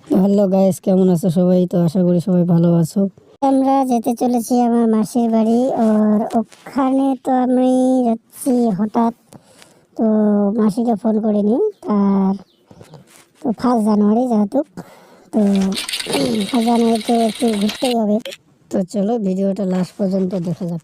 তো hello guys, কেমন আছো সবাই? তো আশা করি সবাই ভালো আছো। আমরা যেতে চলেছি আমার মাসির বাড়ি। আর ওখানে তো আমি যাচ্ছি হঠাৎ, তো মাসিকে ফোন করিনি। আর তো 1 জানুয়ারি যেহেতু, তো 1 জানুয়ারিতে একটু ঘুরতেই হবে। তো চলো ভিডিওটা লাস্ট পর্যন্ত দেখা যাক।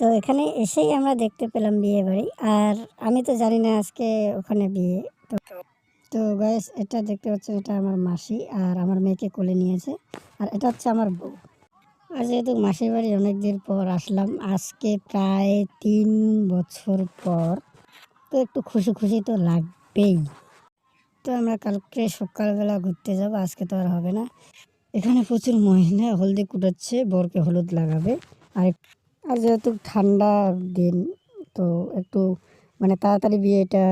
তো এখানে এসেই আমরা দেখতে পেলাম বিয়ে বাড়ি, আর আমি তো জানি না আজকে ওখানে বিয়ে। তো তো গাইস, এটা দেখতে পাচ্ছেন, এটা আমার মাসি আর আমার মেয়েকে কোলে নিয়েছে, আর এটা হচ্ছে আমার বউ। আর যেহেতু মাসির বাড়ি অনেকদিন পর আসলাম, আজকে প্রায় 3 বছর পর, তো একটু খুশি খুশি তো লাগবেই। তো আমরা কালকে সকালবেলা ঘুরতে যাব, আজকে তো আর হবে না। এখানে প্রচুর মহিলা হলদি কুটাচ্ছে, বরকে হলুদ লাগাবে। আর আর যেহেতু ঠান্ডার দিন, তো একটু মানে তাড়াতাড়ি বিয়েটা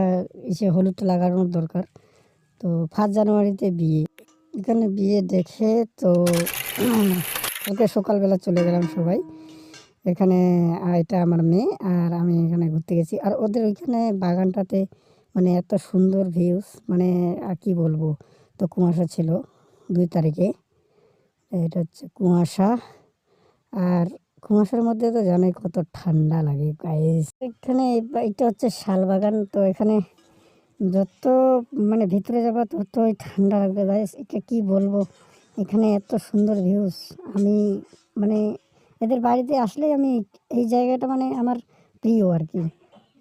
এসে হলুদ লাগানোর দরকার। তো 1 জানুয়ারিতে বিয়ে, এখানে বিয়ে দেখে তো কালকে সকালবেলা চলে গেলাম সবাই এখানে। এটা আমার মেয়ে আর আমি এখানে ঘুরতে গেছি। আর ওদের ওইখানে বাগানটাতে মানে এত সুন্দর ভিউস, মানে আর কি বলবো। তো কুয়াশা ছিল 2 তারিখে, এটা হচ্ছে কুয়াশা। আর কুয়াশার মধ্যে তো জানোই কত ঠান্ডা লাগে গাইস। এখানে এটা হচ্ছে শাল বাগান। তো এখানে যত মানে ভিতরে যাবা ততই ঠান্ডা লাগবে গাইস। এটা কি বলবো, এখানে এত সুন্দর ভিউস। আমি মানে এদের বাড়িতে আসলেই আমি এই জায়গাটা মানে আমার প্রিয় আর কি।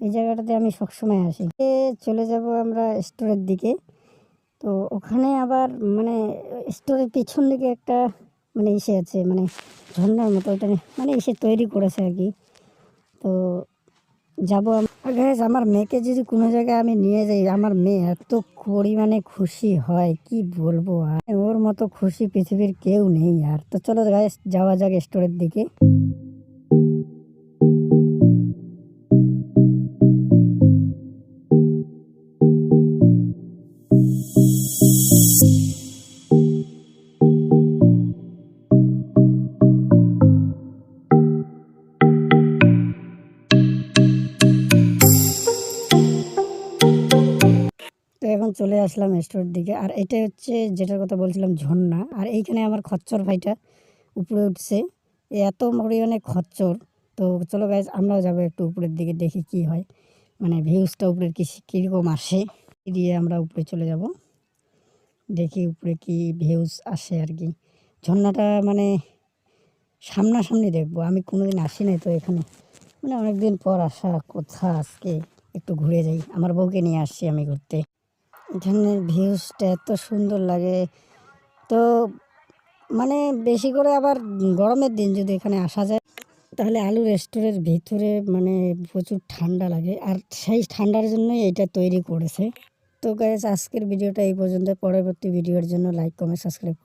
এই জায়গাটাতে আমি সবসময় আসি। চলে যাব আমরা স্টোরের দিকে। তো ওখানে আবার মানে স্টোরের পিছন দিকে একটা মানে ইসে আছে, মানে ঝর্ণার মতো, ওটা মানে ইসে তৈরি করেছে আর কি। তো যাবো গাইস। আমার মেয়েকে যদি কোনো জায়গায় আমি নিয়ে যাই, আমার মেয়ে এত পরিমাণে খুশি হয় কি বলবো। আর ওর মতো খুশি পৃথিবীর কেউ নেই। আর তো চলো গাইস, যাওয়া যাক স্টোরের দিকে। তো এখন চলে আসলাম স্টোরের দিকে। আর এটাই হচ্ছে যেটার কথা বলছিলাম, ঝর্ণা। আর এইখানে আমার খচ্চর ভাইটা উপরে উঠছে, এত পরিমাণে খচ্চর। তো চলো গাইজ, আমরাও যাবো একটু উপরের দিকে, দেখি কি হয়, মানে ভিউজটা উপরের কীরকম আসে। দিয়ে আমরা উপরে চলে যাব, দেখি উপরে কি ভিউজ আসে আর কি। ঝর্ণাটা মানে সামনাসামনি দেখবো, আমি কোনোদিন আসি নাই তো এখানে, মানে অনেকদিন পর আসা কোথা। আজকে একটু ঘুরে যাই, আমার বউকে নিয়ে আসছি আমি ঘুরতে। এখানে ভিউজটা এত সুন্দর লাগে। তো মানে বেশি করে আবার গরমের দিন যদি এখানে আসা যায়, তাহলে আলু রেস্টোরেন্টের ভিতরে মানে প্রচুর ঠান্ডা লাগে। আর সেই ঠান্ডার জন্যই এটা তৈরি করেছে। তো গাইস, আজকের ভিডিওটা এই পর্যন্ত। পরবর্তী ভিডিওর জন্য লাইক, কমেন্ট, সাবস্ক্রাইব।